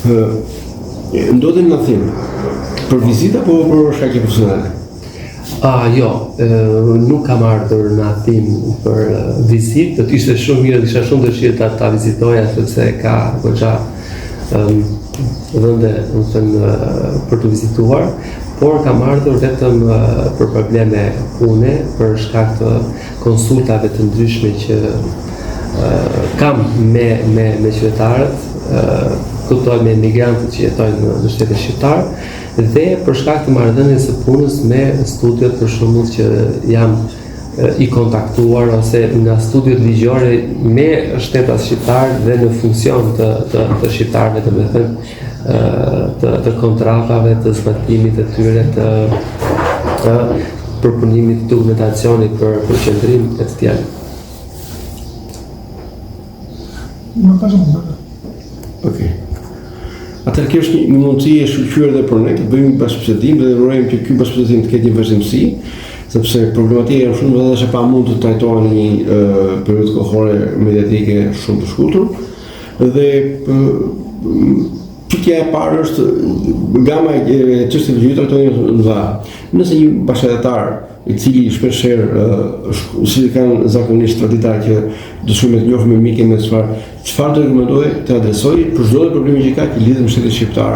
Ndodhen në Athinë për vizitë apo për shkaqe profesionale? Jo, nuk kam ardhur në Athinë për vizitë, do të ishte shumë mirë, kisha shumë dëshirë ta vizitoja sepse ka goxha vende, për të vizituar, por kam ardhur vetëm për probleme pune, për shkak të konsultave të ndryshme që kam me qytetarët, kuptoj me emigrantët që jetojnë në shtetin shqiptar, dhe për shkak të marrëdhënies së punës me studiot, për shembull që jam i kontaktuar ose nga studiot ligjore me shtetas shqiptar dhe në funksion të shqiptarëve, domethënë të kontratave, të zbatimit të tyre, të përpunimit të dokumentacionit për qendrim e të tjerë. Okej. Atëherë kjo është një mundësi e shkëlqyer edhe për ne të bëjmë bashkëbisedim dhe urojmë që ky bashkëbisedim të ketë një vazhdimsi, sepse problematika është shumë edhe pa mund të trajtohen në një periudhë kohore mediatike shumë të shkurtër dhe pikja e parë është gama e çështjeve që trajtojnë në dha. Nëse një bashkëdhetar i cili shpeshherë si kanë zakonisht traditar që dëshojmë të njohim me mikë me çfarë do rekomandoj të adresoj për çdo problemi që ka që lidhet me shtetin shqiptar,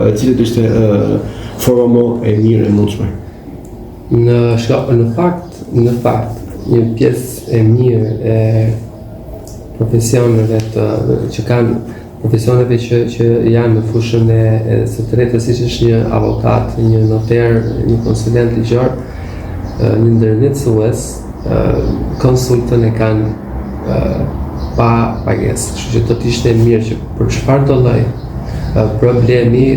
e cila do ishte forma më e mirë e mundshme. Në fakt, një pjesë e mirë e profesioneve që kanë profesioneve që janë në fushën e së tretë, siç është një avokat, një notar, një konsulent ligjor, një ndërmjetësues, konsultën e kanë pa pagesë. Kështu që do të ishte mirë që për çfarëdo lloj problemi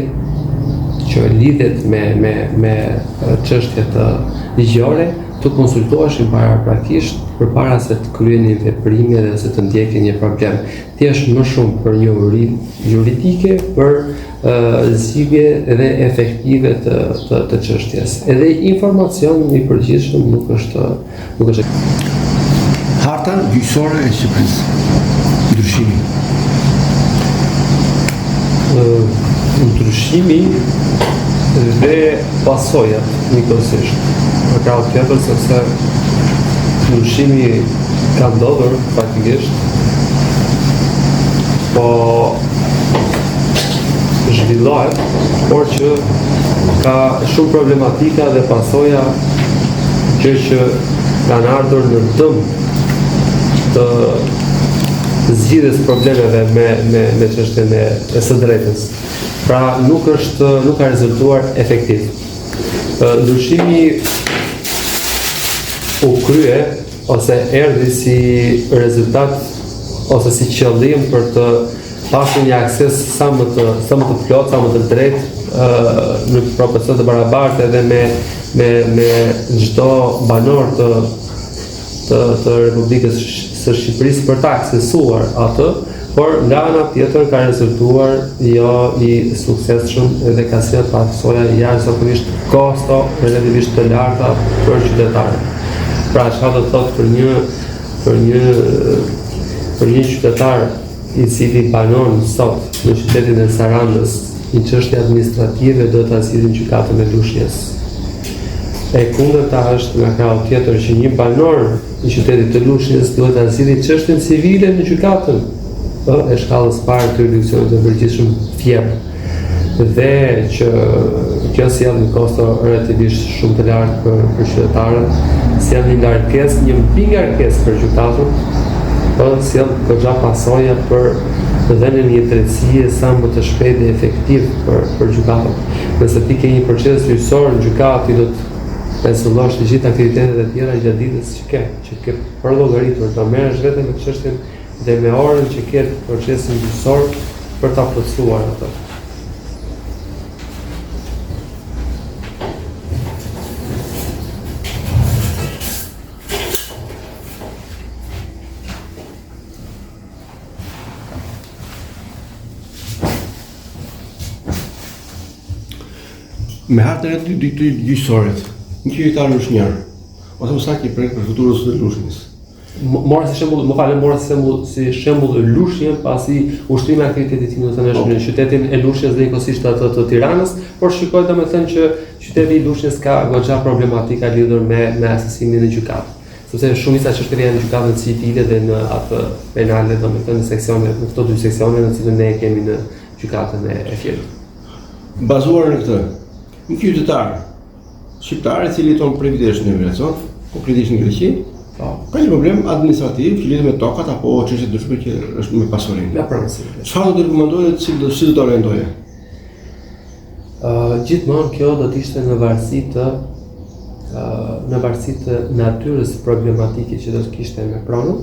që lidhet me çështje të ligjore, të konsultoheshin paraprakisht përpara se të kryenin veprime dhe se të ndjekin një problem. Thjesht më shumë për njohuri juridike, për zgjidhje dhe efektive të çështjes. Edhe informacion i përgjithshëm nuk është. Harta gjyqësore e Shqipërisë. Ndryshimi. Ndryshimi dhe pasojat njëkohësisht. Në krahas tjetër, sepse ndryshimi ka ndodhur faktikisht, po zhvillohet, por që ka shumë problematika dhe pasoja që kanë ardhur në dëm të zgjidhjes problemeve me çështjen e së drejtës. Pra nuk ka rezultuar efektiv. Ndryshimi u krye ose erdhi si rezultat ose si qëllim për të pasur një akses sa më të plot, sa më të drejtë në proporcion të barabartë edhe me çdo banor të Republikës së Shqipërisë për ta aksesuar atë, por nga ana tjetër ka rezultuar jo i suksesshëm dhe ka sjellë pasoja jashtëzakonisht kosto relativisht të larta për qytetarët. Pra çfarë do të thotë për një qytetar i cili banon sot në qytetin e Sarandës një çështje administrative do ta sillen në gjykatën e Lushnjës. E kundërta është nga krahu tjetër që një banor i qytetit të Lushnjës duhet ta silli çështjen civile në gjykatën e shkallës parë të jurisdiksionit të përgjithshëm Fier. Dhe që kjo sjell një kosto relativisht shumë të lartë për qytetarët, sjell një larkesë, një bingarkesë për gjykatën, po sjell goxha pasoja për dhënien një drejtësie sa më të shpejtë dhe efektiv për gjykatën. Nëse ti ke një proces gjyqësor në gjykatë, ti do të pensullosh të gjitha aktivitetet e tjera gjatë ditës që ke përllogaritur, do merresh vetëm me çështjen dhe me orën që ke procesin gjyqësor për ta plotësuar atë. Me hartën e dy gjyqësorit, një qytetar lushnjar, ose më saktë i prek prefekturës së Lushnjës. Morë si shembull, më falë, morë si shembull Lushnjën, pasi ushtrimi aktivitetit tim do të thënë në qytetin e Lushnjës dhe njëkohësisht atë të Tiranës, por shikoj domethënë që qyteti i Lushnjës ka goxha problematika lidhur me asesimin e gjykatë. Sepse shumica çështjeve janë në gjykatën civile dhe në atë penale, domethënë në seksionet, në këto dy seksione në cilën ne kemi në gjykatën e Fierit. Bazuar në këtë, një qytetar shqiptar i cili jeton prej vitesh në emigracion, konkretisht në Greqi, ka një problem administrativ që lidhet me tokat apo çështje të ndryshme që është me pasurinë. Me pronësi. Çfarë do të rekomandojë dhe si do të orientojë? Gjithmonë kjo do të ishte në varësi të natyrës problematike që do të kishte me pronën.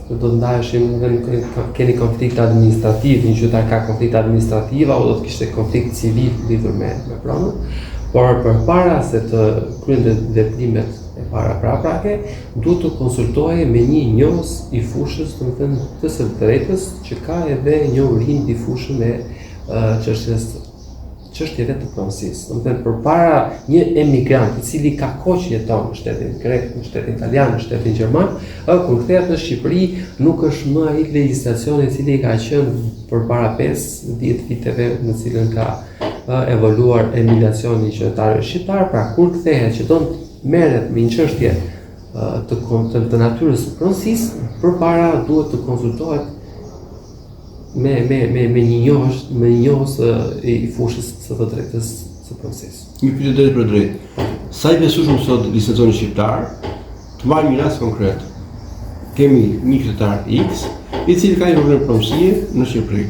Do të ndajeshim dhe keni konflikt administrativ, një qytetar ka konflikt administrativ apo do të kishte konflikt civil lidhur me pronën. Por përpara se të kryente veprimet e paraprake, duhet të konsultohej me një njohës i fushës, domethënë të së drejtës, që ka edhe njohurinë i fushën e çështjeve të pronësisë. Domethënë përpara një emigrant i cili ka kohë që jeton në shtetin grek, në shtetin italian, në shtetin gjerman, kur kthehet në Shqipëri, nuk është më ai legjislacioni i cili ka qenë përpara 5-10 viteve në cilën ka evoluar emigracioni i qytetarëve shqiptar, pra kur kthehet që do të merret me një çështje të natyrës së pronësisë, përpara duhet të konsultohet me një njohës i fushës së të drejtës së pronësisë. Një pyetje drejt për drejt. Sa i besueshëm sot licencioni shqiptar, të marrë një rast konkret. Kemi një qytetar X, i cili ka një problem pronësie në Shqipëri.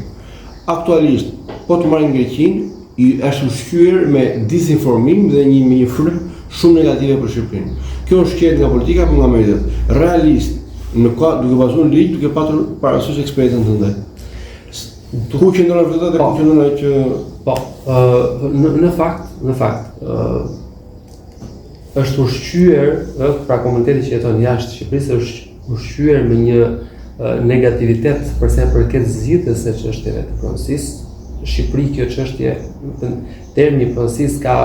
Aktualisht, po të marrim Greqinë, i është ushqyer me disinformim dhe një frymë shumë negative për Shqipërinë. Kjo është qenë nga politika apo nga mediat? Realisht, duke bazuar në ligj, duke patur parasysh eksperiencën tënde. Ku qëndron vërtet dhe ku qëndron ai që në fakt është ushqyer, pra komuniteti që jeton jashtë Shqipërisë është ushqyer me një negativitet përsa i përket zgjidhjes së çështjeve të pronësisë. Shqipëri kjo çështje, termi pronësisë ka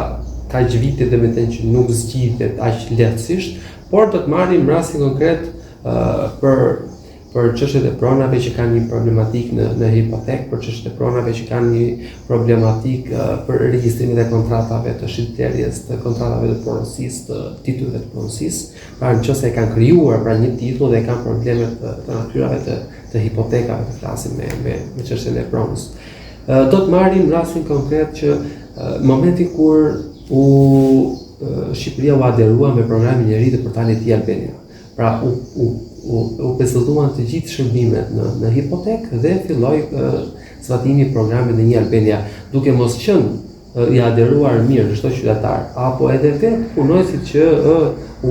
vite dhe me të që nuk zgjidhet aq lehtësisht, por do të marrim rastin konkret për çështjet e pronave që kanë një problematik në hipotekë, për çështjet e pronave që kanë një problematik për regjistrimin e kontratave të shitblerjes, të kontratave të pronësisë, të titujve të pronësisë, pra nëse e kanë krijuar pra një titull dhe kanë probleme të natyrave të hipotekave, të flasim me çështjen e pronës. Do të marrim rastin konkret që momentin kur Shqipëria u aderua me programin e ri të portalit e-Albania. Pra u pezulluan të gjithë shërbimet në hipotekë dhe filloi zbatimi i programit në e-Albania, duke mos qenë i aderuar mirë çdo qytetar, apo edhe vetë punojësit që u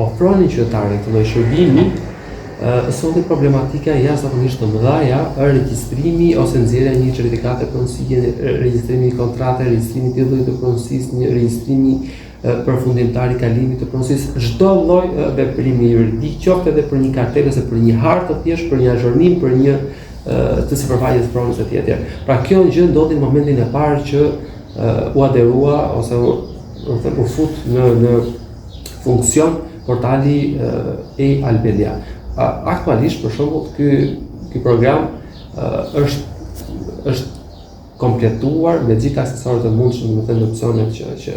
ofronin qytetarëve këtë lloj shërbimi. Solli problematika jashtëzakonisht të mëdha, regjistrimi ose nxjerrja një certifikate pronësie, regjistrimi i kontrate, regjistrimi i titullit të pronësisë, një regjistrimi përfundimtar i kalimit të pronësisë, çdo lloj veprimi juridik, qoftë edhe për një kartelë ose për një hartë të thjeshtë, për një azhurnim, për një të sipërfaqes pronës e tjetër. Pra kjo gjë ndodhi në momentin e parë që u aderua ose u fut në funksion portali e-Albania. Aktualisht, për shembull, ky program është kompletuar me gjithë aksesorët e mundshëm, domethënë opsionet që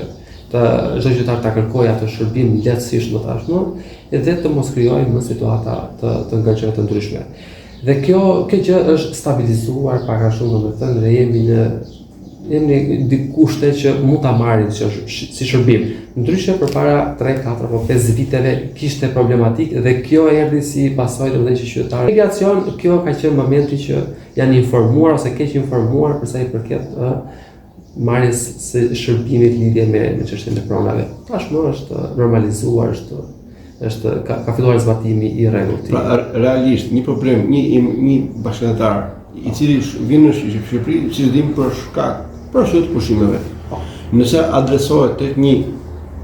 çdo qytetar ta kërkojë atë shërbim lehtësisht më tashmë, edhe të mos krijojë më situata të ngacëra të ndryshme. Dhe kjo gjë është stabilizuar pak a shumë, domethënë, dhe jemi në kushte që mund ta marrin si shërbim. Ndryshe përpara 3, 4 apo 5 viteve kishte problematik dhe kjo erdhi si pasojë domethënë që qytetarët. Migracion, kjo ka qenë momenti që janë informuar ose keq informuar për sa i përket marrjes së shërbimit lidhje me çështjen e pronave. Tashmë është normalizuar, ka filluar zbatimi i rregullt. Pra, realisht një problem, një bashkëtar i cili vjen në Shqipëri, si dim për shkak për arsye të pushimeve. Nëse adresohet tek një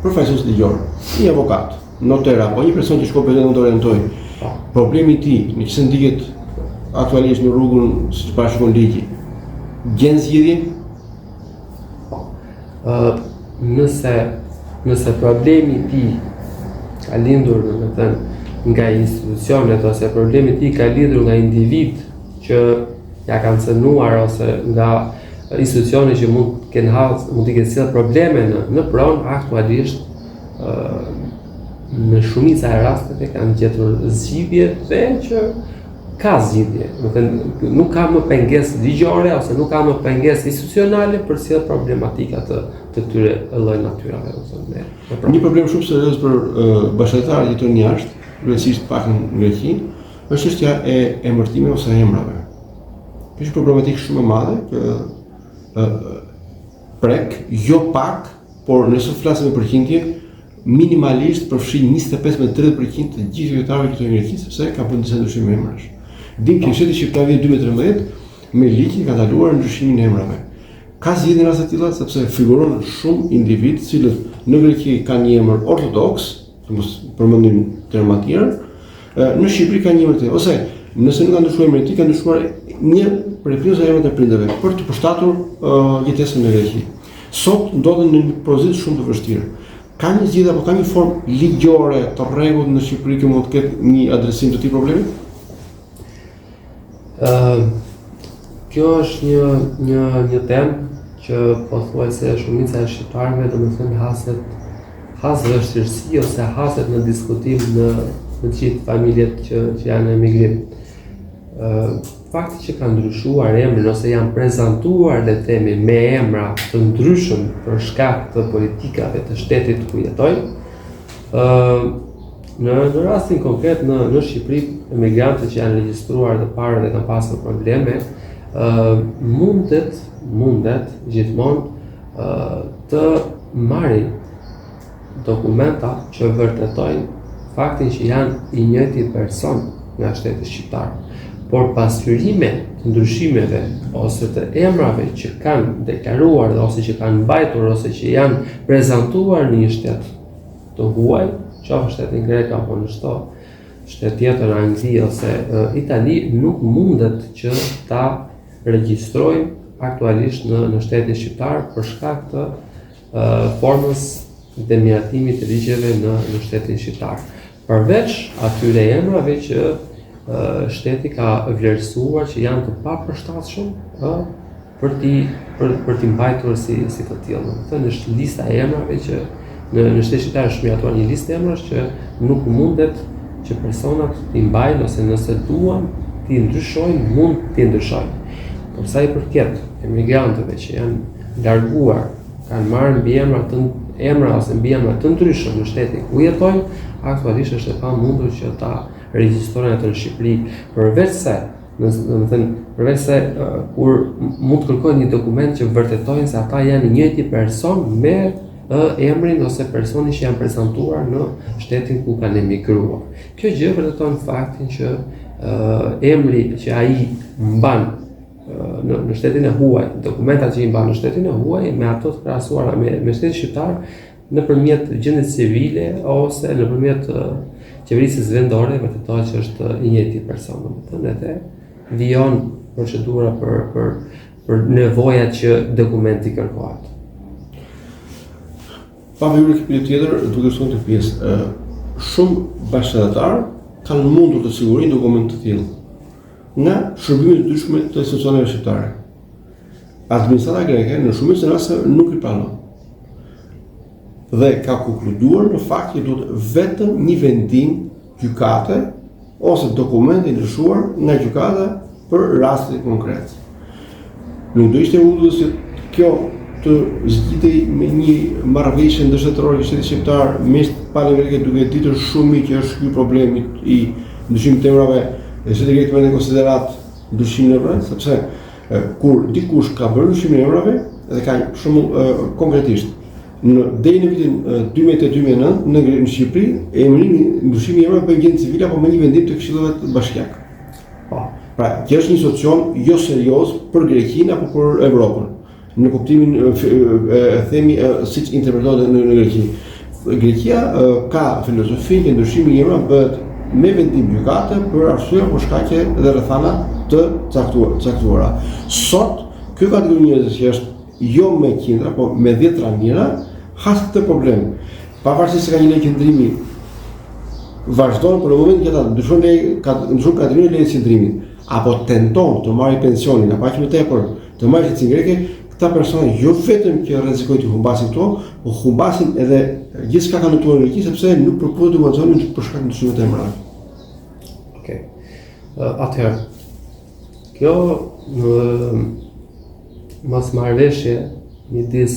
përfaqësues ligjor, një avokat, notar apo një person që shkon për të orientojë, problemi i tij, nëse ndihet aktualisht në rrugën siç bashkon ligji, gjen zgjidhje? Nëse problemi i tij ka lindur, domethënë, nga institucionet ose problemi i tij ka lidhur nga individ që ja kanë cënuar ose nga institucione që mund t'i kenë sjellë probleme në pronë, aktualisht në shumica e rasteve kanë gjetur zgjidhje dhe që ka zgjidhje. Nuk ka më pengesë ligjore ose nuk ka më pengesë institucionale për sjellë problematika të këtyre lloj natyrave. Një problem shumë serioz për bashkëtarët që jetojnë jashtë, kryesisht pak në Greqi, është çështja e emërtimeve ose emrave. Kjo është problematikë shumë e madhe që prek jo pak, por nëse flasim për përqindje, minimalisht përfshin 25-30% të gjithë qytetarëve që jetojnë në Greqi, sepse ka bërë disa ndryshime emrash. Dim që shteti shqiptar vjet 2013 me ligj ka ndaluar ndryshimin e emrave. Ka zgjidhje në raste të tilla sepse figuron shumë individ, cilët në Greqi kanë një emër ortodoks, mos përmendim terma të tjerë, në Shqipëri kanë një emër të tjetër, ose nëse nuk ka ndryshuar emrin e tij, ka ndryshuar një prej emrat e prindërve për të përshtatur jetesën në Greqi. Sot ndodhen në një pozitë shumë të vështirë. Ka një zgjidhje apo ka një formë ligjore të rregullt në Shqipëri që mund të ketë një adresim të këtij problemi? Kjo është një temë që pothuajse shumica e shqiptarëve domethënë has vështirësi ose haset në diskutim në të gjithë familjet që janë në emigrim. Fakti që kanë ndryshuar emrin ose janë prezantuar le të themi me emra të ndryshëm për shkak të politikave të shtetit ku jetojnë, në rastin konkret në Shqipëri, emigrantët që janë regjistruar të parë dhe kanë pasur probleme, mundet gjithmonë të marrin dokumenta që vërtetojnë faktin që janë i njëjti person nga shteti shqiptar. Por pasqyrime të ndryshimeve ose të emrave që kanë deklaruar ose që kanë mbajtur ose që janë prezantuar në një shtet të huaj, qoftë shtetin grek apo në shtet tjetër, Angli ose Itali, nuk mundet që ta regjistrojnë aktualisht në shtetin shqiptar për shkak të formës dhe miratimit të ligjeve në shtetin shqiptar. Përveç atyre emrave që shteti ka vlerësuar që janë të papërshtatshëm për t'i mbajtur si të tillë. Domethënë është lista e emrave që në shtetin shqiptar është miratuar një listë emrash që nuk mundet që personat t'i mbajnë ose nëse duan t'i ndryshojnë, mund t'i ndryshojnë. Por sa i përket emigrantëve që janë larguar, kanë marrë mbi emra ose mbi emra të ndryshëm në shtetin ku jetojnë, aktualisht është e pamundur që ta regjistrojnë atë në Shqipëri, përveç se kur mund të kërkojnë një dokument që vërtetojnë se ata janë i njëjti person me emrin ose personin që janë prezantuar në shtetin ku kanë emigruar. Kjo gjë vërteton faktin që emri që ai mban në shtetin e huaj, dokumentat që i mban në shtetin e huaj me ato të krahasuara me shtetin shqiptar nëpërmjet gjendjes civile ose nëpërmjet qeverisë vendore vërtetohet që është i njëjti person, domethënë edhe vijon procedura për nevojat që dokumenti kërkohet. Pa vënë një pyetje tjetër, duke shkuar te pjesë, shumë bashkëdhetar kanë mundur të sigurojnë dokumente të tilla nga shërbime të ndryshme të institucioneve shqiptare. Administrata greke në shumicën e rasteve nuk i pranon. Dhe ka konkluduar në fakt që duhet vetëm një vendim gjykate ose dokumente ndryshuar nga gjykata për rastin konkret. Nuk do ishte udhëz se kjo të zgjidhej me një marrëveshje ndërshtetërore i shtetit shqiptar mes palëve greke, duke ditur shumë që është ky problemi i ndryshimit të emrave dhe shteti grek merr në konsiderat ndryshimin e emrave, sepse kur dikush ka bërë ndryshimin e emrave dhe ka shembull konkretisht deri në vitin 2008-2009 në Shqipëri, ndryshimi i emrave bëhet gjendje civile apo me një vendim të këshillave të bashkiake. Pra, kjo është një situacion jo serioz për Greqinë apo për Evropën, në kuptimin themi siç interpretohet në Greqi. Greqia ka filozofinë që ndryshimi i emrave bëhet me vendim gjykate për arsye apo shkaqe dhe rrethana të caktuara. Sot, kjo kategori njerëzish që është jo me qindra, po me 10 ranira, has këtë problem. Pavarësisht se ka një lejë qëndrimi vazhdon për në moment që ata ndryshon kategorinë e lejes qendrimit, apo tenton të marrë pensionin, apo aq më tepër të marrë shitje greke, këta persona jo vetëm që rrezikojnë të humbasin këto, po humbasin edhe gjithçka kanë tuar energji sepse nuk përputhet domozonin për shkak të ndryshimeve të emrave. Okej. Atëherë, kjo mosmarrëveshje midis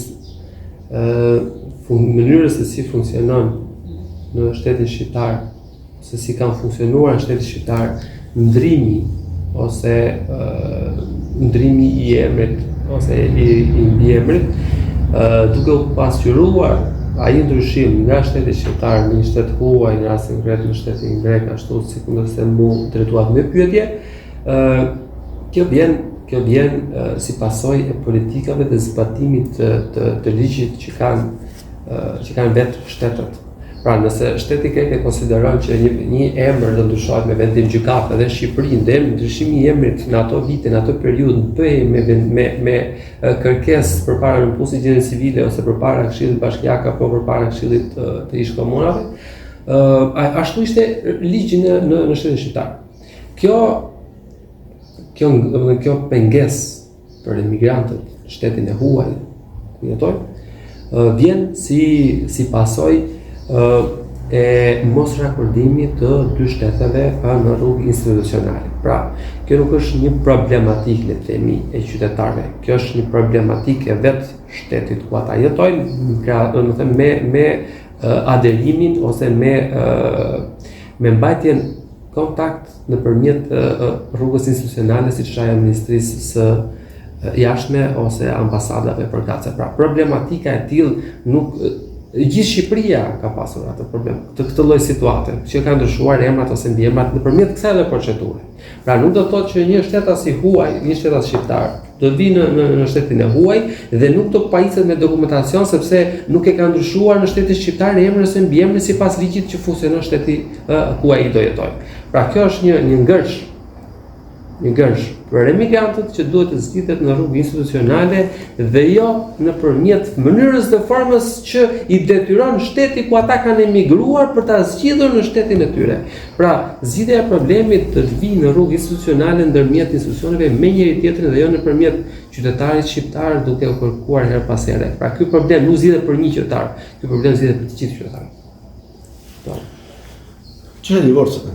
mënyrës se si funksionon në shtetin shqiptar, se si kanë funksionuar në shtetin shqiptar ndrimi ose ndrimi i emrit ose i mbiemrit, duke u pasqyruar ai ndryshim nga shteti shqiptar në një shtet huaj, në rastin konkret në shtetin grek, ashtu sikurse mu drejtuat me pyetje, kjo vjen si pasojë e politikave dhe zbatimit të ligjit që kanë vetë shtetet. Pra, nëse shteti grek e konsideron që një emër do ndryshohet me vendim gjykate dhe Shqipërinë, dhe ndryshimi i emrit në ato vite, në ato periudhë bëhej me kërkesë përpara nënpusit gjendje civile ose përpara Këshillit Bashkiak apo përpara Këshillit të ish komunave, ashtu ishte ligji në shtetin shqiptar. Kjo pengesë për emigrantët në shtetin e huaj ku jetojnë vjen si pasojë e mos rakordimit të dy shteteve në rrugë institucionale. Pra, kjo nuk është një problematikë, le të themi, e qytetarëve. Kjo është një problematikë e vetë shtetit ku ata jetojnë, me aderimin ose me mbajtjen kontakt nëpërmjet rrugës institucionale, siç është ajo e Ministrisë së Jashtme ose ambasadave përkatëse. Pra, problematika e tillë nuk gjithë Shqipëria ka pasur atë problem, këtë lloj situate, që ka ndryshuar emrat ose mbiemrat nëpërmjet kësaj procedure. Pra nuk do të thotë që një shtetas i huaj, një shtetas shqiptar, do vinë në shtetin e huaj dhe nuk do pajisët me dokumentacion sepse nuk e ka ndryshuar në shtetin shqiptar emrin ose mbiemrin sipas ligjit që funksionon shteti ku ai do jetojë. Pra kjo është një ngërsh për emigrantët që duhet të zgjidhet në rrugë institucionale dhe jo nëpërmjet mënyrës dhe formës që i detyron shteti ku ata kanë emigruar për ta zgjidhur në shtetin e tyre. Pra, zgjidhja e problemit të vijë në rrugë institucionale ndërmjet institucioneve me njëri tjetrin dhe jo nëpërmjet qytetarit shqiptar duke u kërkuar her pas here. Pra, ky problem nuk zgjidhet për një qytetar, ky problem zgjidhet për të gjithë qytetarët. Çfarë divorcet?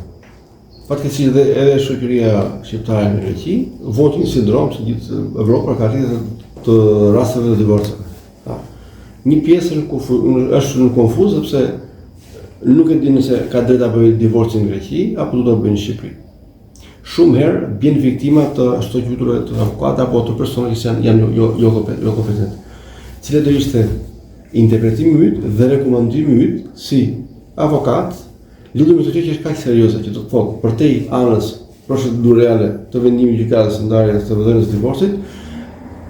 Fatkeqësisht edhe shoqëria shqiptare në Greqi voti një sindrom që gjithë Evropa ka rritur të rasteve të divorceve. Një pjesë është në konfuz sepse nuk e di nëse ka drejt apo divorcin në Greqi apo do ta bëjnë në Shqipëri. Shumë herë bjen viktima të ashtu quajtura të avokatë apo të persona që janë jo kompetent. Cila do ishte interpretimi yt dhe rekomandimi yt si avokat lidhur me të që është kaq serioze që do të thotë për te anës procedurale të vendimit gjykatës së ndarjes të vendimit të divorcit,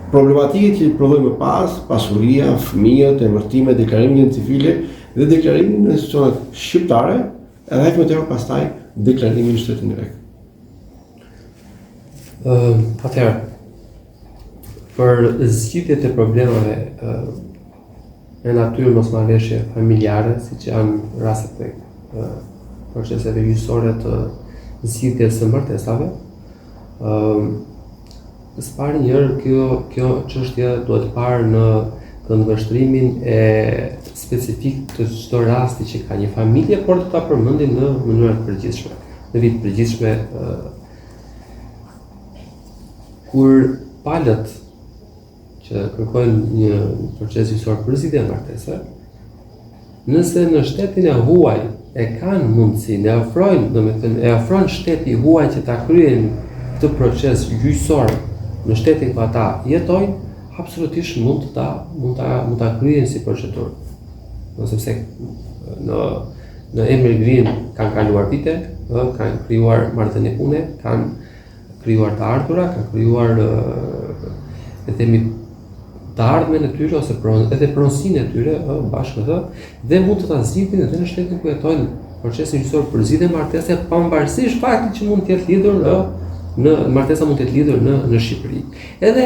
problematikat që provojmë pas, pasuria, fëmijët, emërtimet, deklarimin civile dhe deklarimin në institucionet shqiptare, edhe aq më tepër pastaj deklarimin në shtetin grek. Atëherë, për zgjidhjet e problemeve e natyrë mosmarrëveshje familjare, siç janë rastet e proceseve gjyqësore të zgjidhjes së martesave, së pari njëherë kjo çështje duhet parë në këndvështrimin e specifik të çdo rasti që ka një familje, por të ta përmendim në mënyrë të përgjithshme. Në vit të përgjithshme, kur palët që kërkojnë një proces gjyqësor për zgjidhje martese, nëse në shtetin e huaj e kanë mundësinë, e ofron shteti huaj që ta kryejnë këtë proces gjyqësor në shtetin ku ata jetojnë, absolutisht mund ta kryejnë si procedurë. Sepse në emigrim kanë kaluar vite, kanë krijuar marrëdhënie pune, kanë krijuar të ardhura, kanë krijuar le të themi të ardhmen e tyre ose edhe pronësinë e tyre bashkë me dhe mund të ta zgjidhin edhe në shtetin ku jetojnë procesin gjyqësor për zgjidhje martese pavarësisht faktit që mund të jetë lidhur martesa mund të jetë lidhur në Shqipëri. Edhe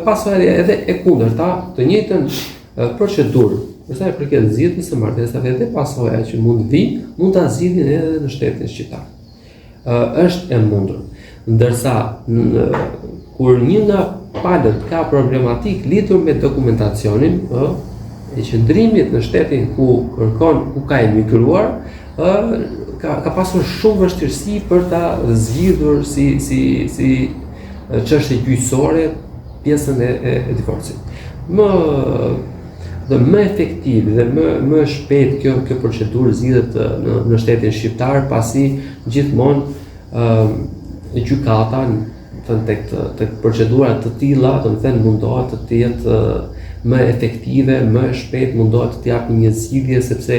pasojë edhe e kundërta, të njëjtën procedurë, për sa i përket zgjidhjes së martesave dhe pasoja që mund vi, mund ta zgjidhin edhe në shtetin shqiptar. Është e mundur. Ndërsa kur një nga palët ka problematik lidhur me dokumentacionin e qëndrimit në shtetin ku ka emigruar, ka pasur shumë vështirësi për ta zgjidhur si çështje gjyqësore pjesën e divorcit. Më efektiv dhe më shpejt kjo procedurë zgjidhet në shtetin shqiptar, pasi gjithmonë gjykata tek procedura të tilla, mundohet të jetë më efektive, më shpejt mundohet të japë një zgjidhje, sepse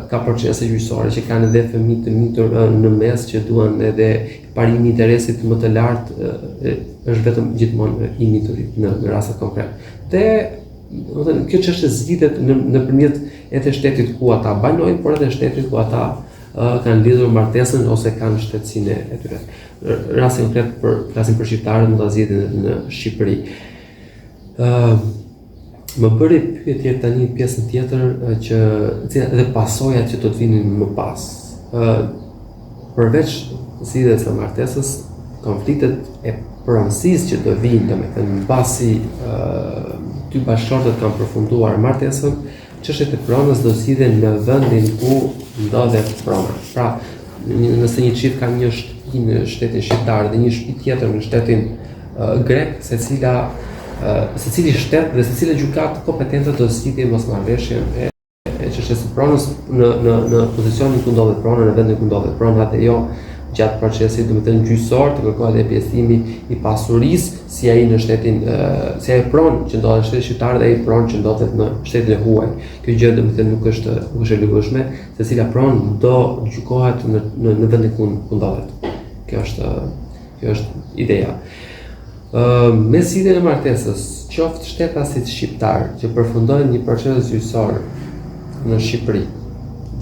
ka procese gjyqësore që kanë edhe fëmijë të mitur në mes që duan edhe parimi i interesit më të lartë, është vetëm gjithmonë i miturit në rastet konkret. Dhe kjo çështje zgjidhet nëpërmjet edhe shtetit ku ata banojnë, por edhe shtetit ku ata kanë lidhur martesën ose kanë shtetësinë e tyre. Rasti konkret flasim për shqiptarët, mund ta zgjidhin në Shqipëri. Më bëri pyetje tani pjesën tjetër dhe pasojat që do të vinin më pas. Përveç zgjidhjes së martesës, konfliktet e pronësisë që do vinë, domethënë mbasi dy bashkëshortët kanë përfunduar martesën, çështjet e pronës do zgjidhen në vendin ku ndodhet prona. Pra, nëse një çift ka një shtëpi në shtetin shqiptar dhe një shtëpi tjetër në shtetin grek, secili shtet dhe secila gjykatë kompetente do zgjidhë mosmarrveshjen e çështjes së pronës në pozicionin ku ndodhet prona, në vendin ku ndodhet prona, dhe jo gjatë procesit, domethënë gjyqësor, të kërkohet edhe pjesëtimi i pasurisë, si ai në shtetin, si ai pronë që ndodhet në shtetin shqiptar dhe ai pronë që ndodhet në shtetin e huaj. Kjo gjë domethënë nuk është e lëvizshme, secila pronë do gjykohet në vendin ku ndodhet. Kjo është ideja. Me zgjidhjen e martesës, qoftë shtetasit shqiptar që përfundojnë një proces gjyqësor në Shqipëri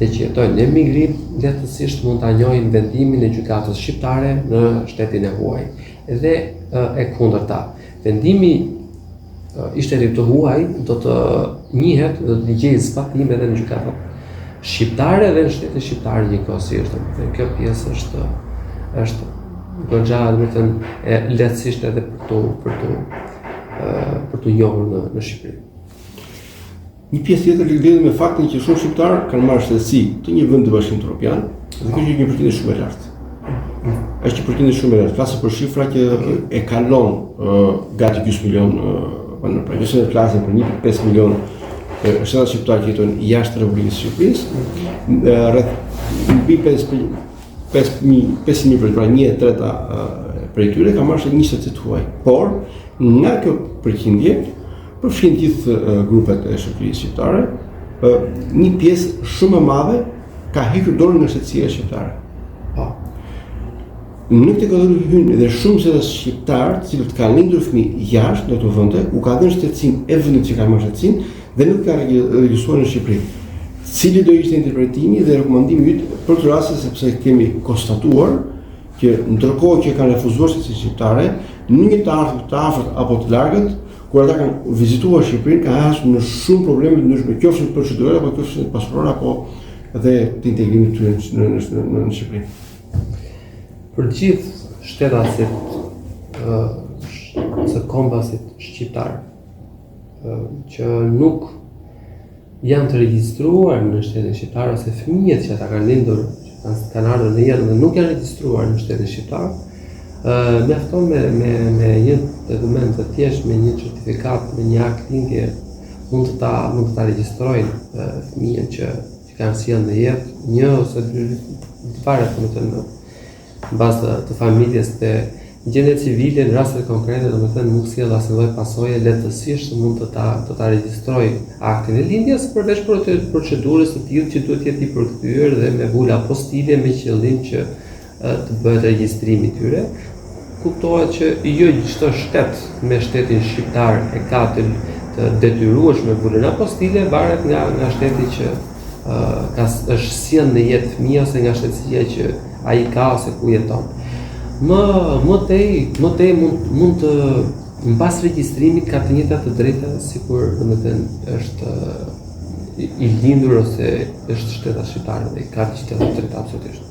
dhe që jetojnë në emigrim, lehtësisht mund ta njohin vendimin e gjykatës shqiptare në shtetin e huaj. Dhe e kundërta, vendimi i shtetit të huaj do të njihet, do të gjejë zbatim edhe në gjykatat shqiptare dhe në shtetin shqiptar njëkohësisht. Kjo pjesë është goxha, domethënë e lehtësisht edhe për të njohur në Shqipëri. Një pjesë tjetër lidhet me faktin që shumë shqiptarë kanë marrë shtetësi të një vendi bashkimor evropian, dhe kjo është një përqindje shumë e lartë. Është një përqindje shumë e lartë. Flasë për shifra që e kalon gati 2 milion banorë. Pra, nëse ne flasim për 1.5 milion shtetas shqiptarë që jetojnë jashtë Republikës së Shqipërisë, rreth mbi 500.000, pra 1/3 prej tyre ka marrë një shteti të huaj. Por nga kjo përqindje përfshin gjithë grupet e shoqërisë shqiptare, një pjesë shumë e madhe ka hequr dorën nga shtetësia shqiptare. Në këtë kategori hyn edhe shumë shtetas shqiptarë, të cilët kanë lindur fëmijë jashtë në ato vende, u ka dhënë shtetësinë e vendit që kanë marrë shtetësinë dhe nuk ka regjistruar në Shqipëri. Cili do ishte interpretimi dhe rekomandimi yt për këtë rast, sepse kemi konstatuar që ndërkohë që kanë refuzuar shtetësinë shqiptare, në një të afërt apo të largët, kur ata kanë vizituar Shqipërinë, kanë hasur në shumë probleme të ndryshme, qofshin procedurale apo qofshin pasurore apo edhe të integrimit të tyre në Shqipëri. Për gjithë shtetasit ose kombasit shqiptar që nuk janë të regjistruar në shtetin shqiptar, ose fëmijët që ata kanë lindur, që kanë ardhur në jetë dhe nuk janë regjistruar në shtetin shqiptar, mjafton me një dokument të thjeshtë, me një certifikat, me një akt lindje, mund të ta regjistrojnë fëmijën që kanë sjellë në jetë, një ose dy varet në bazë të familjes dhe gjendje civile në rastet konkrete, domethënë nuk sjell asnjë lloj pasoje, lehtësisht mund të ta regjistrojë aktin e lindjes përveç procedurës së tillë që duhet jetë i përkthyer dhe me bula apostile me qëllim që të bëhet regjistrimi i tyre. Kuptohet që jo çdo shtet me shtetin shqiptar e ka të detyrueshme bulën apostile, varet nga shteti që është sjell në jetë fëmijë ose nga shtetësia që ai ka ose ku jeton. Më tej mund mbas regjistrimit ka të njëjtat të drejta sikur domethënë është i lindur ose është shteta shqiptare dhe ka të gjitha të drejta absolutisht.